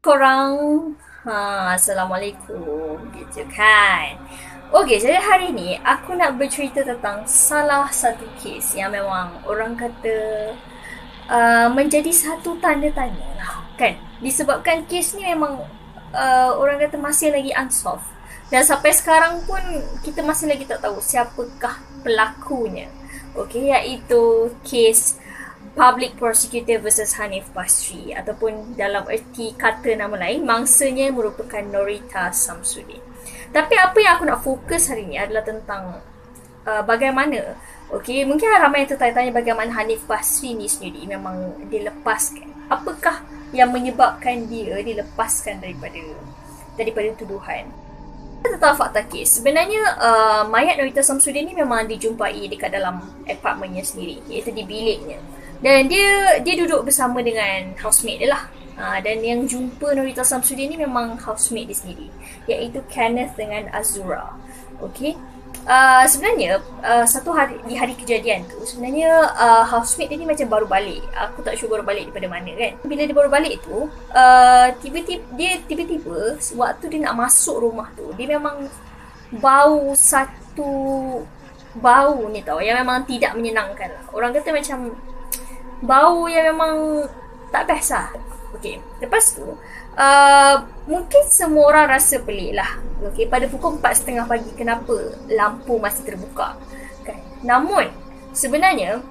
Korang, Assalamualaikum, gitu kan. Okey, jadi hari ni aku nak bercerita tentang salah satu kes yang memang orang kata menjadi satu tanda tanya lah, kan. Disebabkan kes ni memang orang kata masih lagi unsolved. Dan sampai sekarang pun kita masih lagi tak tahu siapakah pelakunya. Okey, iaitu kes Public Prosecutor versus Hanif Basri, ataupun dalam erti kata nama lain, mangsanya merupakan Norita Samsudin. Tapi apa yang aku nak fokus hari ini adalah tentang bagaimana, okey, mungkin ramai yang tertanya-tanya bagaimana Hanif Basri ni sendiri memang dilepaskan. Apakah yang menyebabkan dia dilepaskan daripada tuduhan? Tentang fakta kes, sebenarnya mayat Norita Samsudin ni memang dijumpai dekat dalam apartmennya sendiri, iaitu di biliknya. Dan dia duduk bersama dengan housemate dia lah. Dan yang jumpa Norita Samsudin ni memang housemate dia sendiri, iaitu Kenneth dengan Azura. Okay. Sebenarnya satu hari di hari kejadian tu, sebenarnya housemate dia ni macam baru balik. Aku tak sure baru balik daripada mana kan. Bila dia baru balik tu, tiba-tiba waktu dia nak masuk rumah tu, dia memang bau satu bau ni tau, yang memang tidak menyenangkan lah. Orang kata macam bau yang memang tak best lah. Okay, lepas tu mungkin semua orang rasa pelik lah. Okay, pada pukul 4.30 pagi kenapa lampu masih terbuka kan? Namun sebenarnya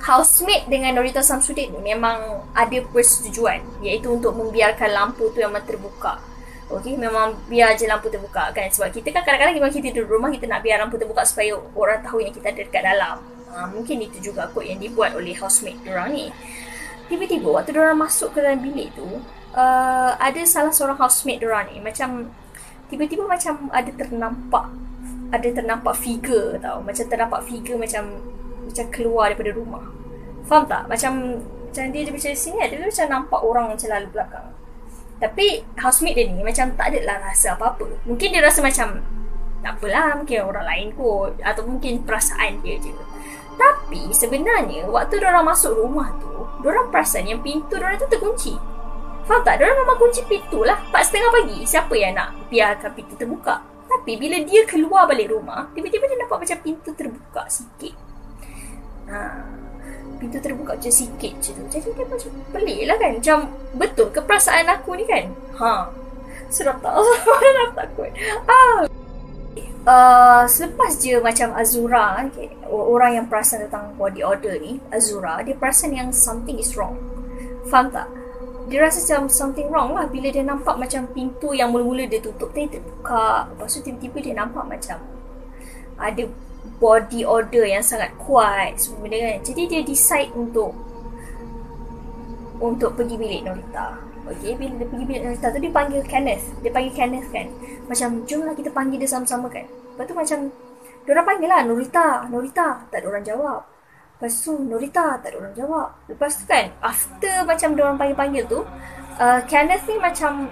housemate dengan Norita Samsudin ni memang ada persetujuan, iaitu untuk membiarkan lampu tu memang terbuka. Okay, memang biar je lampu terbuka kan. Sebab kita kan kadang-kadang memang kita duduk rumah, kita nak biar lampu terbuka supaya orang tahu yang kita ada dekat dalam. Mungkin itu juga kot yang dibuat oleh housemate diorang ni. Tiba-tiba waktu diorang masuk ke dalam bilik tu, ada salah seorang housemate diorang ni macam tiba-tiba macam ada ternampak figure tau. Macam ternampak figure macam keluar daripada rumah. Faham tak? Macam dia macam sini ada macam nampak orang macam lalu belakang. Tapi housemate dia ni macam tak ada lah rasa apa-apa. Mungkin dia rasa macam tak apalah, mungkin orang lain kot, atau mungkin perasaan dia je. Tapi sebenarnya waktu diorang masuk rumah tu, diorang perasan yang pintu diorang tu terkunci. Faham tak? Diorang memang kunci pintu lah. 4.30 pagi, siapa yang nak biarkan pintu terbuka? Tapi bila dia keluar balik rumah, tiba-tiba dia nampak macam pintu terbuka sikit. Pintu terbuka macam sikit je tu. Jadi dia macam pelik lah kan. Macam betul ke perasaan aku ni kan? Sudah tak. Sudah takut. Selepas je macam Azura, okay, orang yang perasan tentang body odor ni, Azura, dia perasan yang something is wrong. Faham tak? Dia rasa macam something wrong lah bila dia nampak macam pintu yang mula-mula dia tutup tadi terbuka. Lepas tu tiba-tiba dia nampak macam ada body odor yang sangat kuat semua benda kan. Jadi dia decide untuk pergi bilik Norita. Okay, bila dia pergi bilik Norita tu, dia panggil Kenneth kan. Macam jomlah kita panggil dia sama-sama kan. Lepas tu macam diorang panggil lah Norita, tak ada orang jawab. Lepas tu Norita, tak ada orang jawab. Lepas tu kan, after macam diorang panggil-panggil tu, Kenneth ni macam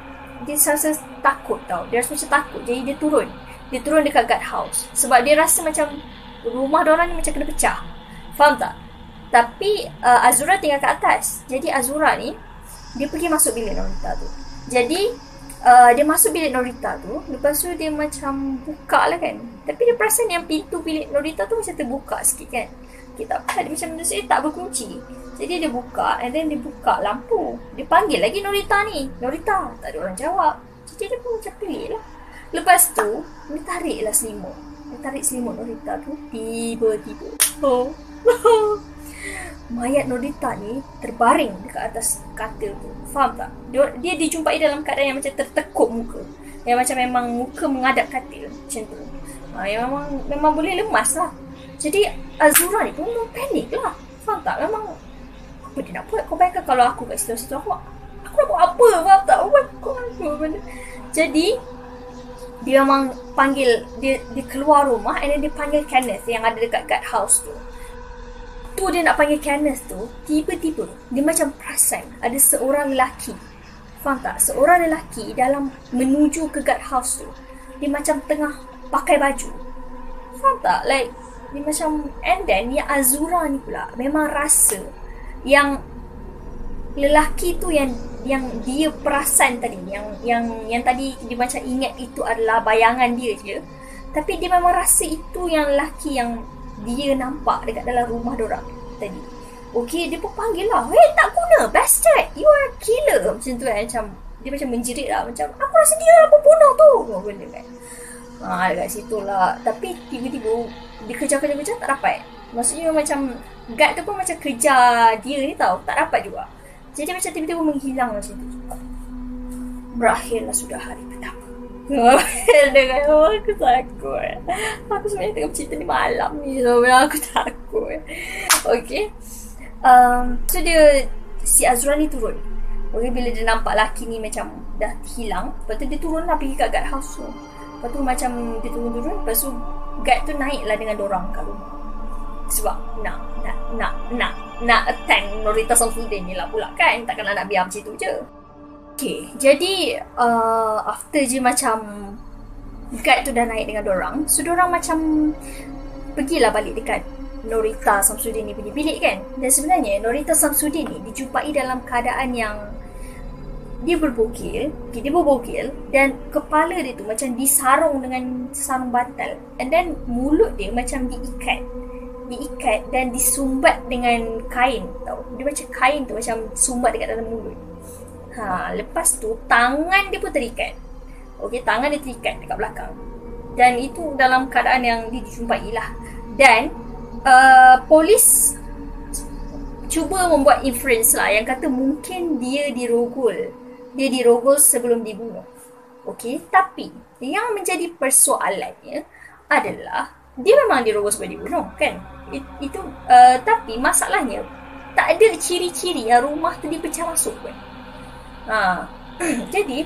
dia rasa takut tau. Dia rasa macam takut, jadi dia turun dekat guard house. Sebab dia rasa macam rumah diorang ni macam kena pecah. Faham tak? Tapi Azura tinggal kat atas. Jadi Azura ni dia pergi masuk bilik Norita tu. Jadi dia masuk bilik Norita tu, lepas tu dia macam buka lah kan. Tapi dia perasan yang pintu bilik Norita tu macam terbuka sikit kan. Kita apa, dia macam tak berkunci. Jadi dia buka, and then dia buka lampu. Dia panggil lagi Norita ni. Norita, tak ada orang jawab. Jadi dia pun macam pelik lah. Lepas tu dia tarik lah selimut. Dia tarik selimut Norita tu. Tiba-tiba mayat Norita ni terbaring dekat atas katil tu. Faham tak? Dia dijumpai dalam keadaan yang macam tertekuk muka. Yang macam memang muka menghadap katil. Macam tu. Yang memang boleh lemas lah. Jadi Azura ni pun memang panik lah. Faham tak? Memang apa dia nak buat? Kau bayangkan kalau aku kat situ aku nak buat apa? Faham tak? Jadi dia memang panggil, dia keluar rumah, and then dia panggil Kenneth yang ada dekat guard house tu. Tu dia nak panggil Kenneth tu, tiba-tiba dia macam perasan ada seorang lelaki. Faham tak? Seorang lelaki dalam menuju ke guard house tu. Dia macam tengah pakai baju. Faham tak? Like dia macam, and then yang Azura ni pula memang rasa yang lelaki tu yang yang dia perasan tadi, yang tadi dia macam ingat itu adalah bayangan dia je, tapi dia memang rasa itu yang lelaki yang dia nampak dekat dalam rumah dorang tadi. Okay, dia pun panggil lah, "Hey, tak guna, bastard, you are a killer." Macam tu kan, macam dia macam menjerit lah, macam aku rasa dia lah pembunuh tu, benda kan. Dekat situ lah. Tapi tiba-tiba dia kejar-kejar tak dapat. Maksudnya macam guard tu pun macam kejar dia ni tau, tak dapat juga. Jadi macam tiba-tiba menghilang macam tu. Berakhirlah sudah hari pertama. Dengan aku takut. Aku sebenarnya tengah bercerita ni malam ni, so aku takut. Okay. So dia, si Azura ni turun. Okay, bila dia nampak lelaki ni macam dah hilang, lepas tu dia turun lah pergi kat guard house tu. Lepas tu macam dia turun, lepas tu guard tu naik lah dengan dorang kat rumah. Sebab nak attack Norita Samsudin ni lah pula kan. Takkanlah nak biar macam tu je. Okay, jadi after je macam guard tu dah naik dengan dorang, so dorang macam pergilah balik dekat Norita Samsudin ni punya bilik kan. Dan sebenarnya Norita Samsudin ni dijumpai dalam keadaan yang dia berbogil dan kepala dia tu macam disarung dengan sarung bantal, and then mulut dia macam diikat dan disumbat dengan kain tau. Dia macam kain tu macam sumbat dekat dalam mulut. Lepas tu tangan dia pun terikat. Okey, tangan dia terikat dekat belakang. Dan itu dalam keadaan yang dijumpai lah. Dan polis cuba membuat inference lah yang kata mungkin dia dirogol sebelum dibunuh. Okey, tapi yang menjadi persoalannya adalah dia memang dirogol sebelum dibunuh kan. Itu tapi masalahnya tak ada ciri-ciri yang rumah tu dipecah masuk pun. Jadi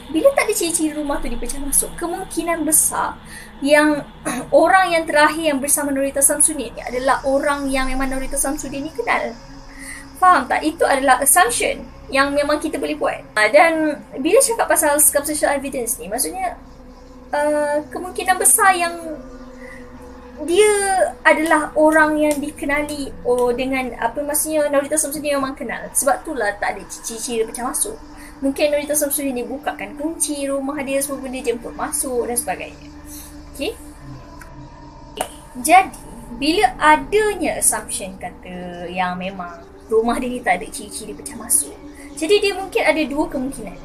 bila tak ada ciri-ciri rumah tu dipecah masuk, kemungkinan besar yang orang yang terakhir yang bersama Norita Samsudin ni adalah orang yang memang Norita Samsudin ni kenal. Faham tak? Itu adalah assumption yang memang kita boleh buat. Dan bila cakap pasal circumstantial evidence ni, maksudnya kemungkinan besar yang dia adalah orang yang dikenali dengan apa, maksudnya Norita Samsudin memang kenal. Sebab itulah tak ada ciri-ciri pecah masuk. Mungkin Norita Samsudin ni bukakan kunci rumah dia, semua benda jemput masuk dan sebagainya. Okay. Jadi bila adanya assumption kata yang memang rumah dia ni tak ada ciri-ciri pecah masuk, jadi dia mungkin ada dua kemungkinan.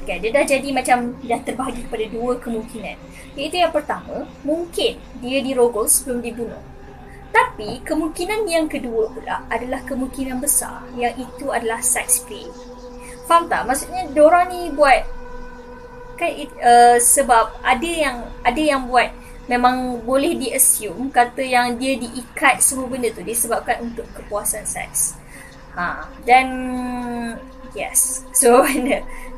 Okay, dia dah jadi macam dah terbahagi kepada dua kemungkinan. Iaitu yang pertama, mungkin dia dirogol sebelum dibunuh. Tapi kemungkinan yang kedua pula adalah kemungkinan besar yang itu adalah sex play. Faham tak? Maksudnya diorang ni buat kan, sebab ada yang buat memang boleh di-assume kata yang dia diikat semua benda tu disebabkan untuk kepuasan seks. Dan yes. So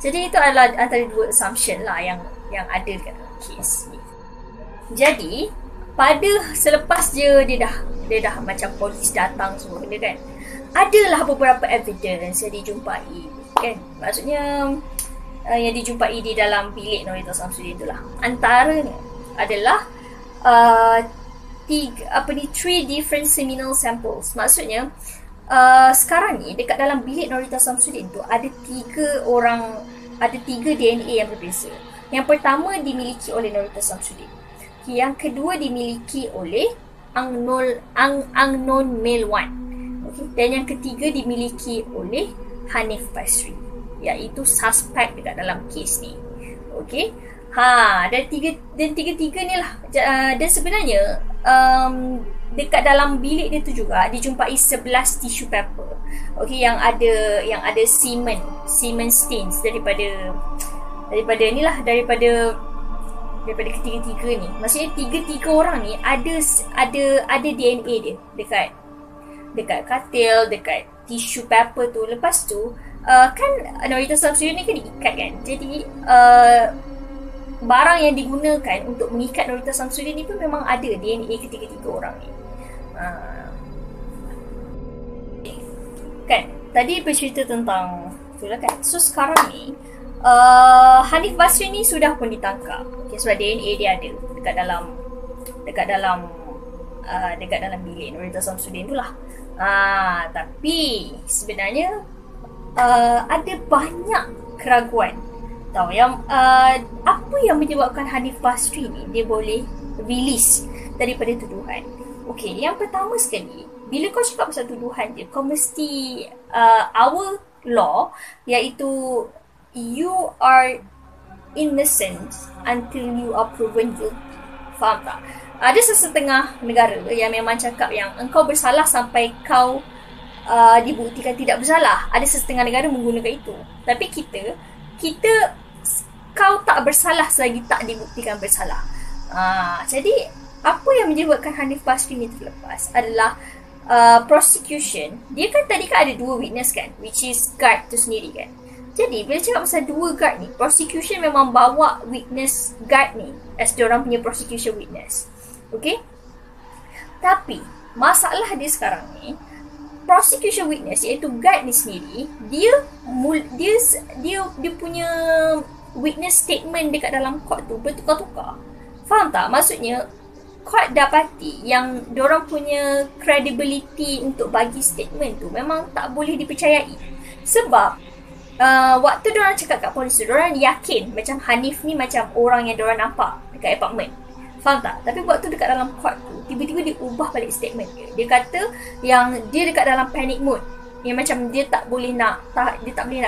jadi itu adalah antara dua assumption lah yang ada dekat kes ni. Jadi selepas dia dah macam polis datang semua benda kan, adalah beberapa evidence yang dijumpai kan. Maksudnya yang dijumpai di dalam bilik Norita Samsudin tu lah. Antaranya adalah 3 different seminal samples. Maksudnya sekarang ni dekat dalam bilik Norita Samsudin tu ada 3 DNA yang berbeza. Yang pertama dimiliki oleh Norita Samsudin. Yang kedua dimiliki oleh unknown male one. Okay. Dan yang ketiga dimiliki oleh Hanif Basri, iaitu suspek dekat dalam kes ni. Okey. Dan tiga-tiga ni lah. Dan sebenarnya dekat dalam bilik dia tu juga dijumpai 11 tissue paper. Okey, yang ada semen stains daripada ketiga-tiga ni. Maksudnya tiga-tiga orang ni ada DNA dia dekat katil, dekat tissue paper tu. Lepas tu kan Norita Samsudin ni kan diikat kan. Jadi barang yang digunakan untuk mengikat Norita Samsudin ni pun memang ada DNA ketiga-tiga orang ni. Kan tadi bercerita tentang itulah kan. So sekarang ni Hanif Basri ni sudah pun ditangkap. Okay, sebab DNA dia ada dekat dalam bilik Norita Samsudin tu lah. Tapi sebenarnya ada banyak keraguan. Tahu yang apa yang menyebabkan Hanif Basri ni dia boleh release daripada tuduhan. Okey, yang pertama sekali, bila kau cakap pasal tuduhan dia, kau mesti our law iaitu you are innocent until you are proven guilty. Faham tak? Ada sesetengah negara yang memang cakap yang engkau bersalah sampai kau dibuktikan tidak bersalah. Ada sesetengah negara menggunakan itu. Tapi kita kau tak bersalah selagi tak dibuktikan bersalah. Jadi apa yang menyebabkan Hanif Basri ni terlepas adalah prosecution. Dia kan tadi kan ada 2 witness kan, which is guard tu sendiri kan. Jadi bila cakap pasal 2 guard ni, prosecution memang bawa witness guard ni as diorang punya prosecution witness. Okay. Tapi masalah dia sekarang ni, prosecution witness iaitu guard ni sendiri, dia punya witness statement dekat dalam court tu bertukar-tukar. Faham tak? Maksudnya court dapati yang diorang punya credibility untuk bagi statement tu memang tak boleh dipercayai. Sebab waktu diorang cakap kat polis tu, diorang yakin macam Hanif ni macam orang yang diorang nampak dekat apartment. Faham tak? Tapi waktu dekat dalam court tu, tiba-tiba dia ubah balik statement dia. Dia kata yang dia dekat dalam panic mode. Yang macam dia tak boleh nak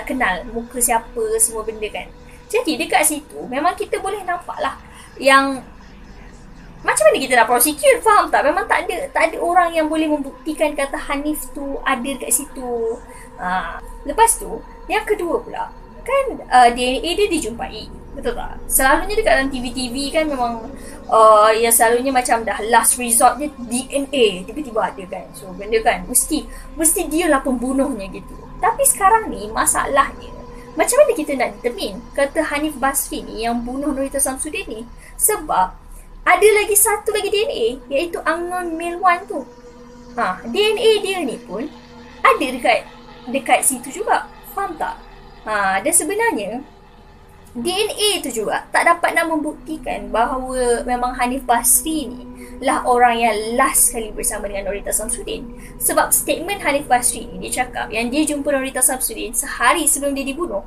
kenal muka siapa, semua benda kan. Jadi dekat situ memang kita boleh nampak lah yang macam mana kita nak prosecute, faham tak? Memang tak ada orang yang boleh membuktikan kata Hanif tu ada dekat situ. Lepas tu, yang kedua pula, kan DNA dia dijumpai. Betul tak? Selalunya dekat dalam TV-TV kan memang yang selalunya macam dah last resort dia DNA tiba-tiba ada kan. So benda kan mesti dia lah pembunuhnya gitu. Tapi sekarang ni masalahnya, macam mana kita nak determine kata Hanif Basri ni yang bunuh Nurita Samsudin ni? Sebab ada lagi satu lagi DNA iaitu Angon Milwan tu. DNA dia ni pun ada dekat situ juga. Faham tak? Dan sebenarnya DNA tu juga tak dapat nak membuktikan bahawa memang Hanif Basri ni lah orang yang last kali bersama dengan Nurita Samsudin. Sebab statement Hanif Basri ni dia cakap yang dia jumpa Nurita Samsudin sehari sebelum dia dibunuh.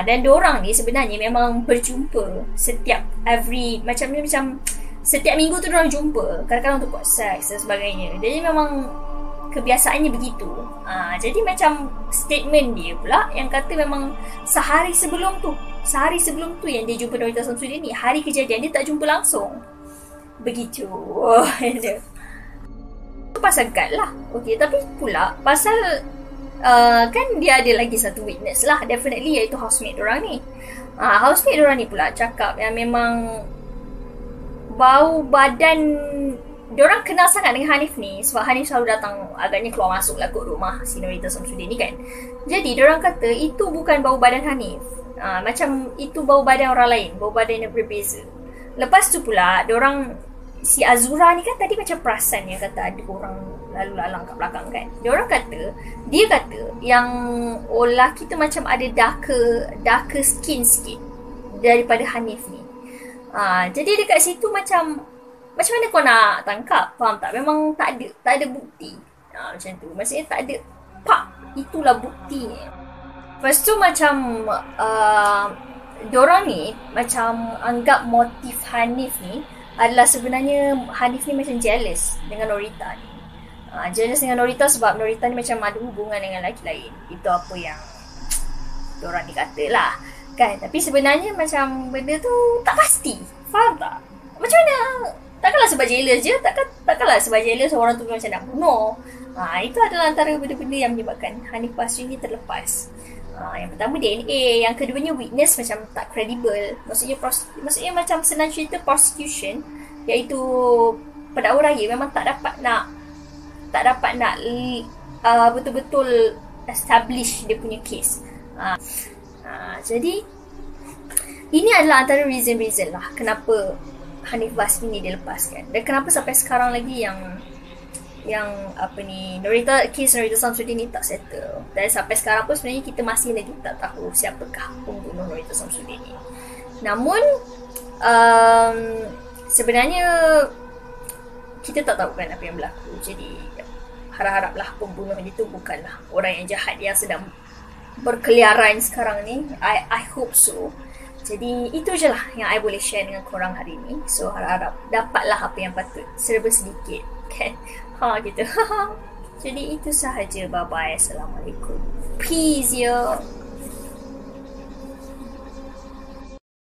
Dan diorang ni sebenarnya memang berjumpa setiap setiap minggu tu diorang jumpa, kadang-kadang untuk buat seks dan sebagainya. Jadi memang kebiasaannya begitu. Jadi macam statement dia pula yang kata memang sehari sebelum tu yang dia jumpa Nurita Samsudin ni, hari kejadian dia tak jumpa langsung. Begitu. Itu pasal guard lah. Okay, tapi pula pasal kan dia ada lagi satu witness lah, definitely, iaitu housemate diorang ni. Housemate diorang ni pula cakap yang memang bau badan diorang kenal sangat dengan Hanif ni sebab Hanif selalu datang agaknya keluar masuk lah kot rumah si Nurita Samsudin ni kan. Jadi diorang kata itu bukan bau badan Hanif, macam itu bau badan orang lain, bau badan yang berbeza. Lepas tu pula diorang, si Azura ni kan tadi macam perasan yang kata ada orang lalu lalang kat belakang kan. Dia kata yang lelaki tu macam ada darker skin sikit daripada Hanif ni. Jadi dekat situ macam mana kau nak tangkap? Faham tak? Memang tak ada bukti. Macam tu. Maksudnya tak ada itulah buktinya. Lepas tu macam diorang ni macam anggap motif Hanif ni adalah sebenarnya Hanif ni macam jealous dengan Nurita ni. Jealous dengan Nurita sebab Nurita ni macam ada hubungan dengan lelaki lain. Itu apa yang diorang ni kata lah kan. Tapi sebenarnya macam benda tu tak pasti. Faham tak? Macam mana? Takkanlah sebab jealous je. Takkanlah sebab jealous orang tu macam nak bunuh. Itu adalah antara benda-benda yang menyebabkan Hanif Basri ni terlepas. Yang pertama DNA, yang keduanya witness macam tak credible. Maksudnya macam senang cerita prosecution, iaitu pendakwa raya memang tak dapat nak betul-betul establish dia punya case. Jadi ini adalah antara reason lah kenapa Hanif Basri ni dilepaskan, dan kenapa sampai sekarang lagi yang Nurita Samsudin ni tak settle. Dan sampai sekarang pun sebenarnya kita masih lagi tak tahu siapakah pembunuh Nurita Samsudin ni. Namun sebenarnya kita tak tahu kan apa yang berlaku. Jadi harap-haraplah pembunuh itu bukanlah orang yang jahat yang sedang berkeliaran sekarang ni. I hope so. Jadi itu je lah yang I boleh share dengan korang hari ni. So harap-harap dapatlah apa yang patut, serba sedikit kan. Gitu. Jadi itu sahaja. Bye bye. Assalamualaikum. Peace ya.